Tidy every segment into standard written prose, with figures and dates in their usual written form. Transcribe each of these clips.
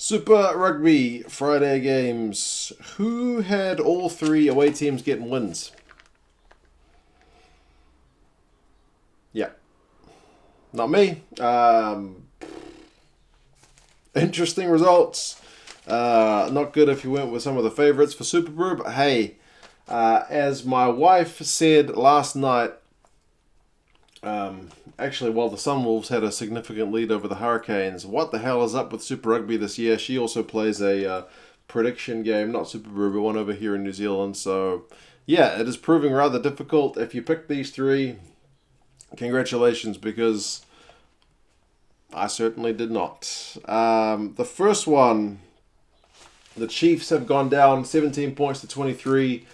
Super Rugby Friday games. Who had all three away teams getting wins? Yeah, not me. Interesting results. Not good if you went with some of the favourites for Super Brew, but hey, as my wife said last night, actually, while the Sunwolves had a significant lead over the Hurricanes, what the hell is up with Super Rugby this year? She also plays a prediction game, not Super Brew, but one over here in New Zealand. So, yeah, it is proving rather difficult. If you pick these three, congratulations, because I certainly did not. The first one, the Chiefs have gone down 17 points to 23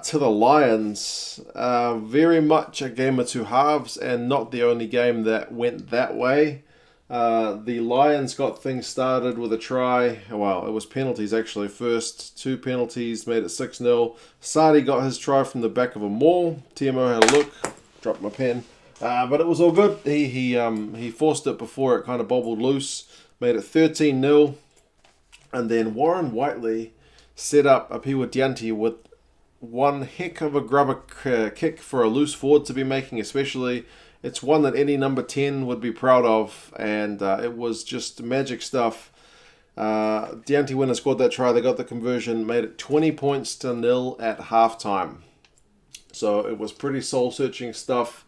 to the Lions. Very much a game of two halves, and not the only game that went that way. The Lions got things started with a try. Well, it was penalties actually. First two penalties made it 6-0. Sadi got his try from the back of a maul. TMO had a look, dropped my pen. But it was all good. He forced it before it kind of bobbled loose. Made it 13-0. And then Warren Whiteley set up Apiwa Dianti with one heck of a grubber kick for a loose forward to be making, especially. It's one that any number 10 would be proud of, and it was just magic stuff. Dianti went and scored that try. They got the conversion, made it 20 points to 0 at halftime. So it was pretty soul-searching stuff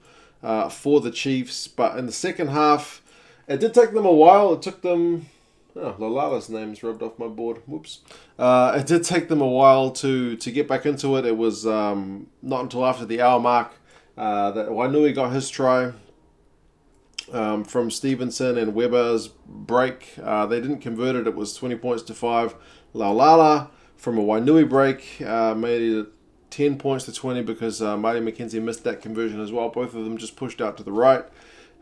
for the Chiefs. But in the second half, it did take them a while. It took them... Oh, Lalala's name's rubbed off my board. Whoops. It did take them a while to get back into it. It was not until after the hour mark that Wainui got his try from Stevenson and Weber's break. They didn't convert it. It was 20 points to 5. Lalala from a Wainui break made it 10 points to 20 because Marty McKenzie missed that conversion as well. Both of them just pushed out to the right.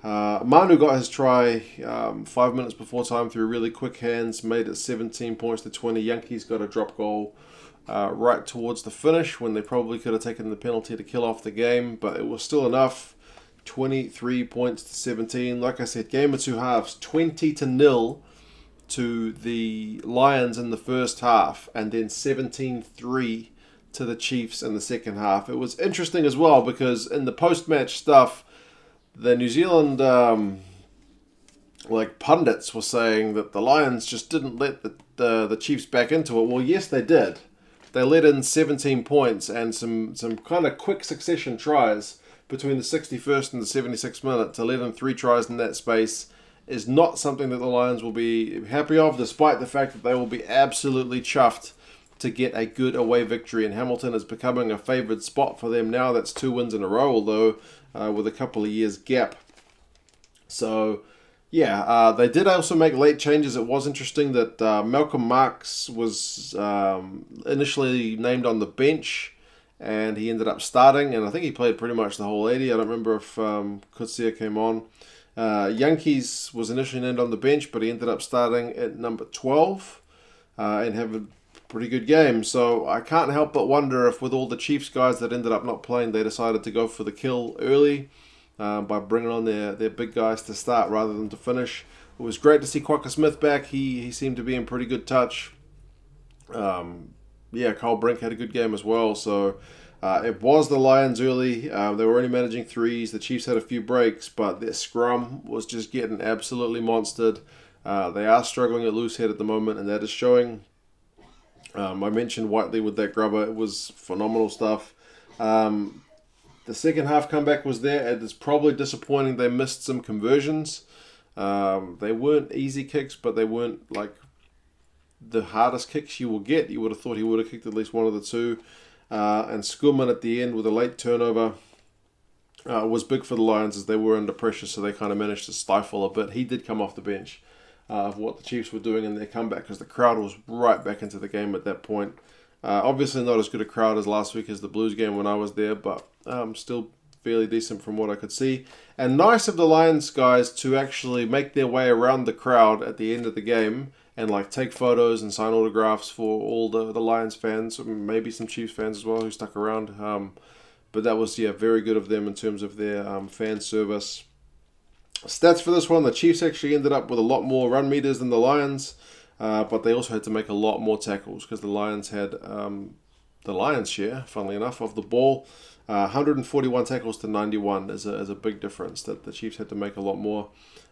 Manu got his try 5 minutes before time through really quick hands, made it 17 points to 20. Yankees got a drop goal right towards the finish when they probably could have taken the penalty to kill off the game, but it was still enough. 23 points to 17. Like I said, game of two halves, 20-0 to the Lions in the first half, and then 17-3 to the Chiefs in the second half. It was interesting as well because in the post-match stuff, the New Zealand pundits were saying that the Lions just didn't let the Chiefs back into it. Well, yes, they did. They let in 17 points and some kind of quick succession tries between the 61st and the 76th minute. To let in 3 tries in that space is not something that the Lions will be happy of, despite the fact that they will be absolutely chuffed to get a good away victory. And Hamilton is becoming a favoured spot for them now. That's 2 wins in a row, although with a couple of years gap. So, yeah, they did also make late changes. It was interesting that Malcolm Marx was initially named on the bench, and he ended up starting, and I think he played pretty much the whole 80. I don't remember if Kutsia came on. Yankees was initially named on the bench, but he ended up starting at number 12 and having a pretty good game. So I can't help but wonder if with all the Chiefs guys that ended up not playing, they decided to go for the kill early by bringing on their big guys to start rather than to finish. It was great to see Quokka Smith back. He seemed to be in pretty good touch. Kyle Brink had a good game as well. So it was the Lions early. They were only managing threes. The Chiefs had a few breaks, but their scrum was just getting absolutely monstered. They are struggling at loose head at the moment, and that is showing. I mentioned Whiteley with that grubber. It was phenomenal stuff. The second half comeback was there. It is probably disappointing they missed some conversions. They weren't easy kicks, but they weren't like the hardest kicks you will get. You would have thought he would have kicked at least one of the two. And Schumann at the end with a late turnover was big for the Lions as they were under pressure, so they kind of managed to stifle a bit. He did come off the bench of what the Chiefs were doing in their comeback because the crowd was right back into the game at that point. Obviously not as good a crowd as last week as the Blues game when I was there, but still fairly decent from what I could see. And nice of the Lions guys to actually make their way around the crowd at the end of the game and take photos and sign autographs for all the Lions fans, maybe some Chiefs fans as well who stuck around. But that was very good of them in terms of their fan service. Stats for this one, the Chiefs actually ended up with a lot more run meters than the Lions. but they also had to make a lot more tackles because the Lions had the lion's share, funnily enough, of the ball. 141 tackles to 91 is a big difference that the Chiefs had to make a lot more.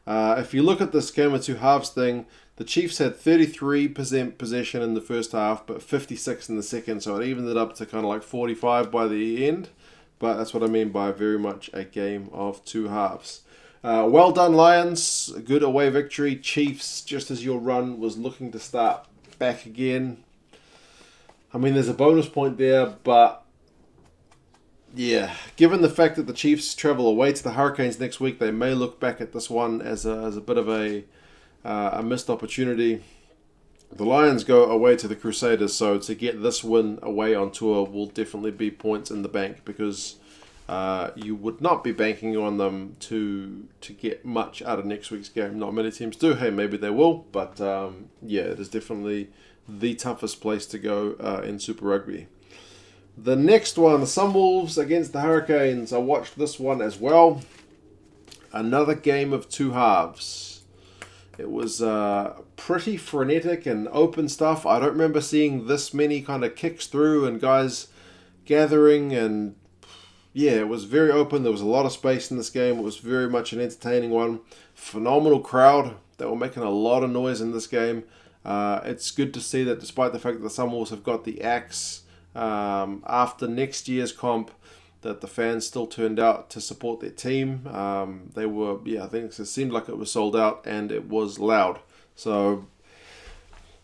If you look at this game of two halves thing, the Chiefs had 33% possession in the first half, but 56 in the second, so it evened it up to kind of like 45 by the end. But that's what I mean by very much a game of two halves. Well done, Lions. A good away victory. Chiefs, just as your run was looking to start back again. I mean, there's a bonus point there, but yeah, given the fact that the Chiefs travel away to the Hurricanes next week, they may look back at this one as a bit of a missed opportunity. The Lions go away to the Crusaders, so to get this win away on tour will definitely be points in the bank because you would not be banking on them to get much out of next week's game. Not many teams do. Hey, maybe they will, but yeah, it is definitely the toughest place to go in Super Rugby. The next one, the Sunwolves against the Hurricanes. I watched this one as well. Another game of two halves. It was pretty frenetic and open stuff. I don't remember seeing this many kind of kicks through and guys gathering, and yeah, it was very open. There was a lot of space in this game. It was very much an entertaining one. Phenomenal crowd. They were making a lot of noise in this game. It's good to see that despite the fact that the Sunwolves have got the axe after next year's comp, that the fans still turned out to support their team. They were, I think it seemed like it was sold out and it was loud. So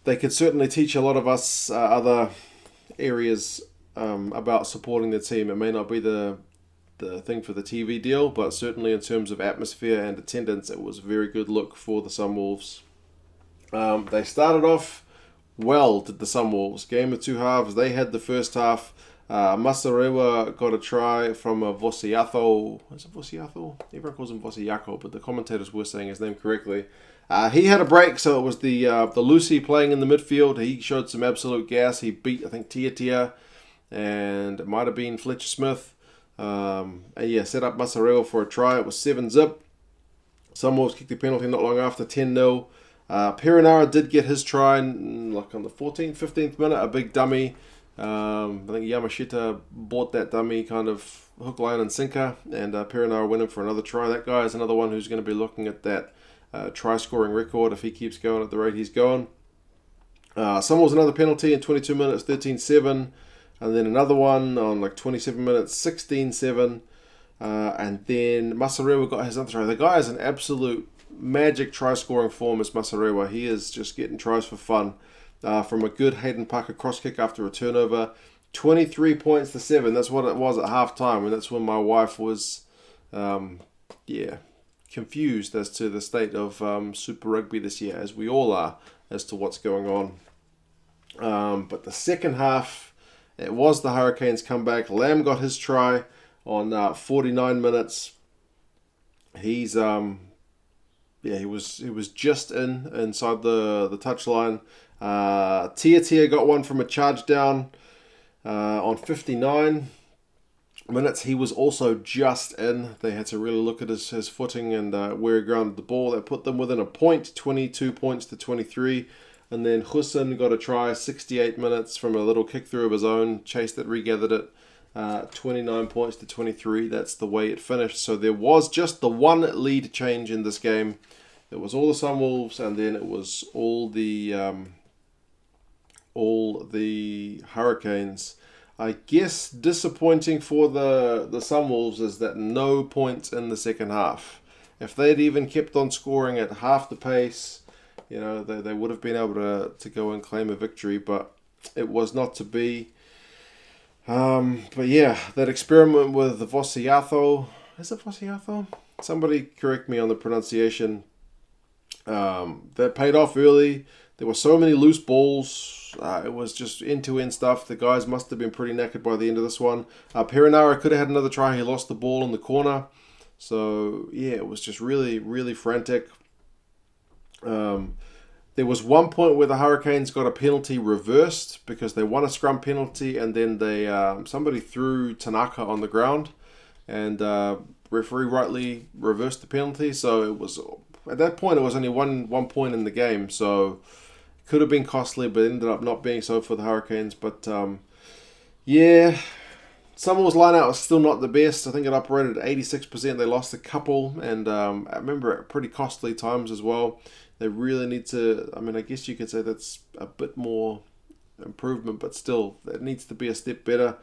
they could certainly teach a lot of us other areas about supporting the team. It may not be the thing for the TV deal, but certainly in terms of atmosphere and attendance, it was a very good look for the Sunwolves. They started off well, did the Sunwolves. Game of two halves. They had the first half. Masarewa got a try from a Vosiato. Is it Vosiato? Everyone calls him Vosiako, but the commentators were saying his name correctly. He had a break, so it was the Lucy playing in the midfield. He showed some absolute gas. He beat, I think, Tia, and it might have been Fletcher Smith. And yeah, set up Masarewa for a try. It was 7-zip. Sunwolves kicked the penalty not long after, 10-0. Perinara did get his try like on the 14th, 15th minute, a big dummy. I think Yamashita bought that dummy kind of hook, line and sinker, and Perinara went in for another try. That guy is another one who's going to be looking at that try scoring record if he keeps going at the rate he's going. Sunwolves another penalty in 22 minutes, 13-7, and then another one on like 27 minutes, 16-7, and then Masarewa got his other try. The guy is an absolute magic try-scoring form as Masarewa. He is just getting tries for fun from a good Hayden Parker cross kick after a turnover. 23 points to 7. That's what it was at halftime, and that's when my wife was, confused as to the state of Super Rugby this year, as we all are, as to what's going on. But the second half, it was the Hurricanes' comeback. Lamb got his try on 49 minutes. He's he was just inside the touchline. Tia got one from a charge down on 59 minutes. He was also just in. They had to really look at his footing and where he grounded the ball. That put them within a point, 22 points to 23. And then Hussein got a try, 68 minutes from a little kick through of his own, chased it, regathered it. 29 points to 23. That's the way it finished. So there was just the one lead change in this game. It was all the Sunwolves, and then it was all the Hurricanes. I guess disappointing for the Sunwolves is that no points in the second half. If they'd even kept on scoring at half the pace, they would have been able to go and claim a victory, but it was not to be. But yeah, that experiment with the Vosiato, is it Vosiato? Somebody correct me on the pronunciation. That paid off early. There were so many loose balls. It was just end-to-end stuff. The guys must have been pretty knackered by the end of this one. Perinara could have had another try. He lost the ball in the corner. So, yeah, it was just really, really frantic. There was one point where the Hurricanes got a penalty reversed because they won a scrum penalty, and then they somebody threw Tanaka on the ground, and referee rightly reversed the penalty. So it was, at that point, it was only one point in the game. So Could have been costly, but ended up not being so for the Hurricanes. But yeah, Sunwolves line-out was still not the best. I think it operated at 86%. They lost a couple, and I remember at pretty costly times as well. They really need to, I mean, I guess you could say that's a bit more improvement, but still, it needs to be a step better.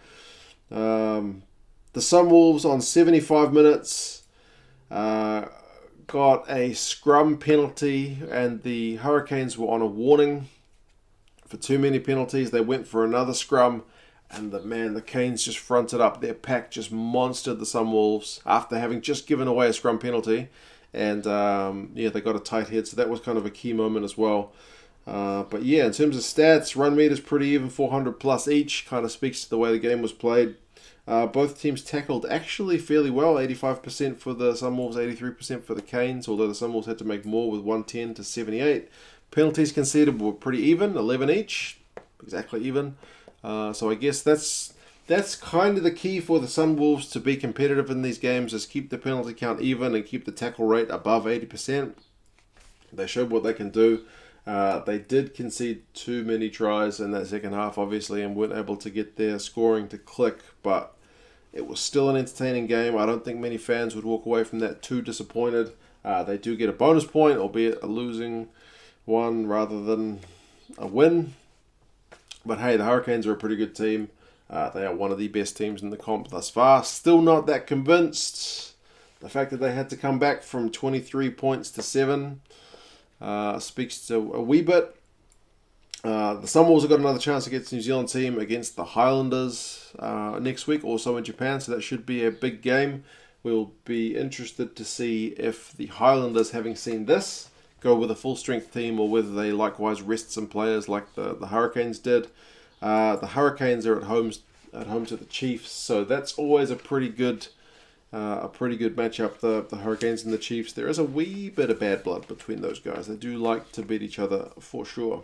The Sunwolves on 75 minutes got a scrum penalty, and the Hurricanes were on a warning for too many penalties. They went for another scrum, and the Canes just fronted up. Their pack just monstered the Sunwolves after having just given away a scrum penalty. And they got a tight head, so that was kind of a key moment as well. But yeah, in terms of stats, run meters pretty even, 400 plus each. Kind of speaks to the way the game was played. Both teams tackled actually fairly well, 85% for the Sunwolves, 83% for the Canes, although the Sunwolves had to make more with 110 to 78. Penalties conceded were pretty even, 11 each, exactly even. So I guess that's kind of the key for the Sunwolves to be competitive in these games, is keep the penalty count even and keep the tackle rate above 80%. They showed what they can do. They did concede too many tries in that second half, obviously, and weren't able to get their scoring to click, but it was still an entertaining game. I don't think many fans would walk away from that too disappointed. They do get a bonus point, albeit a losing one rather than a win. But hey, the Hurricanes are a pretty good team. They are one of the best teams in the comp thus far. Still not that convinced. The fact that they had to come back from 23 points to 7 speaks to a wee bit. The Sunwolves have got another chance against the New Zealand team against the Highlanders next week, also in Japan, so that should be a big game. We'll be interested to see if the Highlanders, having seen this, go with a full-strength team or whether they likewise rest some players like the Hurricanes did. The Hurricanes are at home to the Chiefs, so that's always a pretty good matchup. The Hurricanes and the Chiefs. There is a wee bit of bad blood between those guys. They do like to beat each other for sure.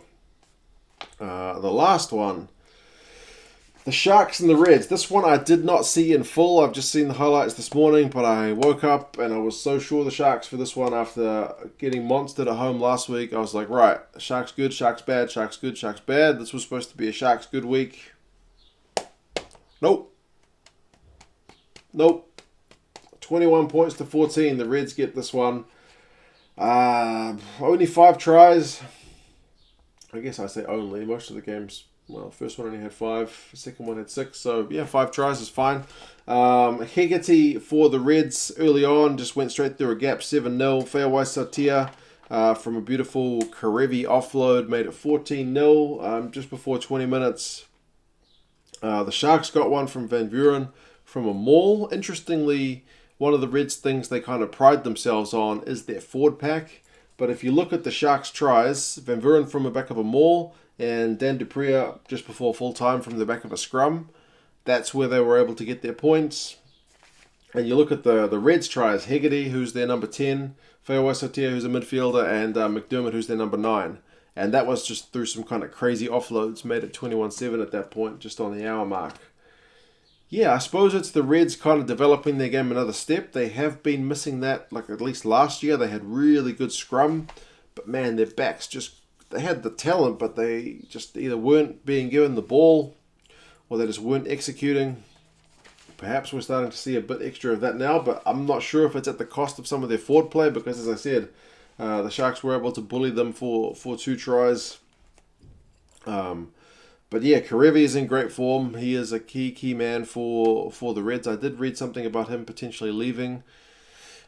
The last one, the Sharks and the Reds. This one I did not see in full. I've just seen the highlights this morning, but I woke up and I was so sure the Sharks for this one after getting monstered at home last week. I was like, right, Sharks good, Sharks bad, Sharks good, Sharks bad. This was supposed to be a Sharks good week. Nope. 21 points to 14. The Reds get this one. Only 5 tries. I guess I say only. Most of the games, well, first one only had 5. The second one had 6. So, yeah, 5 tries is fine. Hegarty for the Reds early on just went straight through a gap, 7-0. Feawai Sautia from a beautiful Karevi offload made it 14-0 just before 20 minutes. The Sharks got one from Van Vuren from a maul. Interestingly, one of the Reds' things they kind of pride themselves on is their forward pack. But if you look at the Sharks' tries, Van Vuren from the back of a maul and Dan Dupree just before full time from the back of a scrum, that's where they were able to get their points. And you look at the Reds' tries, Hegarty, who's their number 10, Feawai Sautia, who's a midfielder, and McDermott, who's their number 9. And that was just through some kind of crazy offloads, made it 21-7 at that point, just on the hour mark. Yeah, I suppose it's the Reds kind of developing their game another step. They have been missing that, like at least last year. They had really good scrum, but man, their backs just, they had the talent, but they just either weren't being given the ball or they just weren't executing. Perhaps we're starting to see a bit extra of that now, but I'm not sure if it's at the cost of some of their forward play because, as I said, the Sharks were able to bully them for 2 tries. But yeah, Karevi is in great form. He is a key man for the Reds. I did read something about him potentially leaving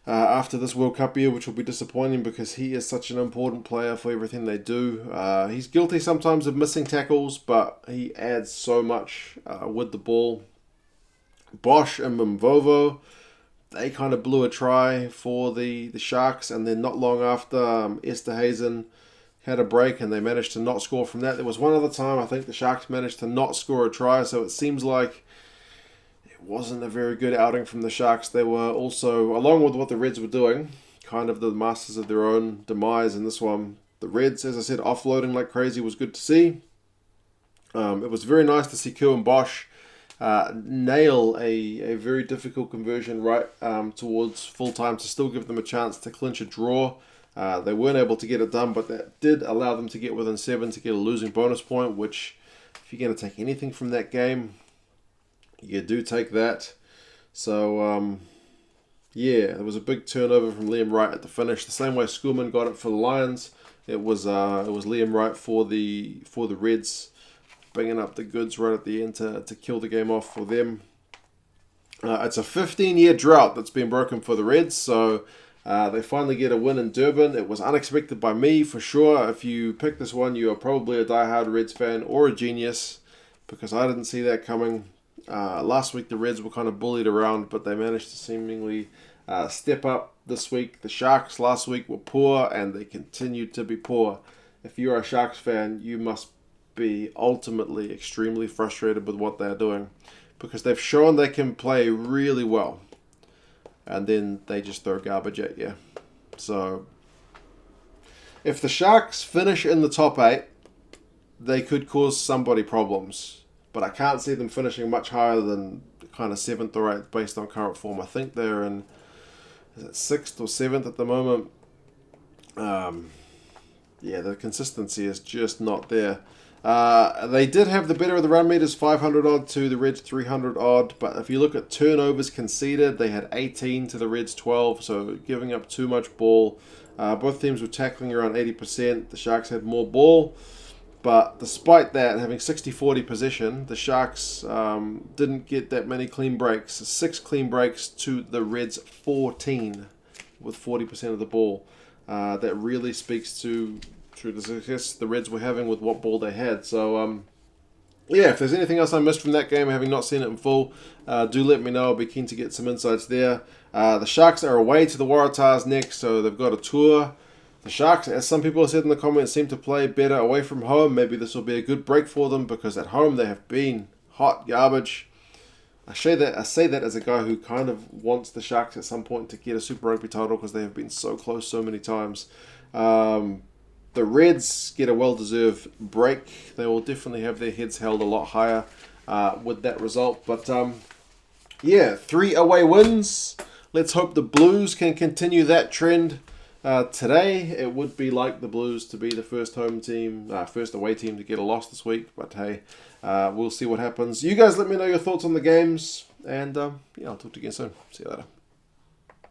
after this World Cup year, which will be disappointing because he is such an important player for everything they do. He's guilty sometimes of missing tackles, but he adds so much with the ball. Bosch and Mvovo, they kind of blew a try for the Sharks, and then not long after, Esterhazen had a break and they managed to not score from that. There was one other time I think the Sharks managed to not score a try, so it seems like it wasn't a very good outing from the Sharks. They were also, along with what the Reds were doing, kind of the masters of their own demise in this one. The Reds, as I said, offloading like crazy was good to see. It was very nice to see Kuhn Bosch nail a very difficult conversion right towards full time to still give them a chance to clinch a draw. They weren't able to get it done, but that did allow them to get within 7 to get a losing bonus point, which, if you're going to take anything from that game, you do take that. So, yeah, there was a big turnover from Liam Wright at the finish. The same way Schoolman got it for the Lions, it was Liam Wright for the Reds, bringing up the goods right at the end to kill the game off for them. It's a 15-year drought that's been broken for the Reds, so they finally get a win in Durban. It was unexpected by me, for sure. If you pick this one, you are probably a diehard Reds fan or a genius, because I didn't see that coming. Last week, the Reds were kind of bullied around, but they managed to seemingly step up this week. The Sharks last week were poor, and they continued to be poor. If you're a Sharks fan, you must be ultimately extremely frustrated with what they're doing, because they've shown they can play really well, and then they just throw garbage at you. So if the Sharks finish in the top 8, they could cause somebody problems, but I can't see them finishing much higher than kind of 7th or 8th based on current form. I think they're in 6th or 7th at the moment. Yeah, the consistency is just not there. They did have the better of the run meters, 500 odd to the Reds 300 odd, but if you look at turnovers conceded, they had 18 to the Reds 12, so giving up too much ball. Both teams were tackling around 80%. The Sharks had more ball, but despite that, having 60-40 possession, the Sharks didn't get that many clean breaks. 6 clean breaks to the Reds 14 with 40% of the ball. That really speaks to the success the Reds were having with what ball they had. So, yeah, if there's anything else I missed from that game, having not seen it in full, do let me know. I'll be keen to get some insights there. The Sharks are away to the Waratahs next, so they've got a tour. The Sharks, as some people have said in the comments, seem to play better away from home. Maybe this will be a good break for them, because at home they have been hot garbage. I say that as a guy who kind of wants the Sharks at some point to get a Super Rugby title, because they have been so close so many times. The Reds get a well-deserved break. They will definitely have their heads held a lot higher with that result. But, yeah, 3 away wins. Let's hope the Blues can continue that trend. Today, it would be like the Blues to be the first first away team to get a loss this week. But, hey, we'll see what happens. You guys let me know your thoughts on the games. And, yeah, I'll talk to you again soon. See you later.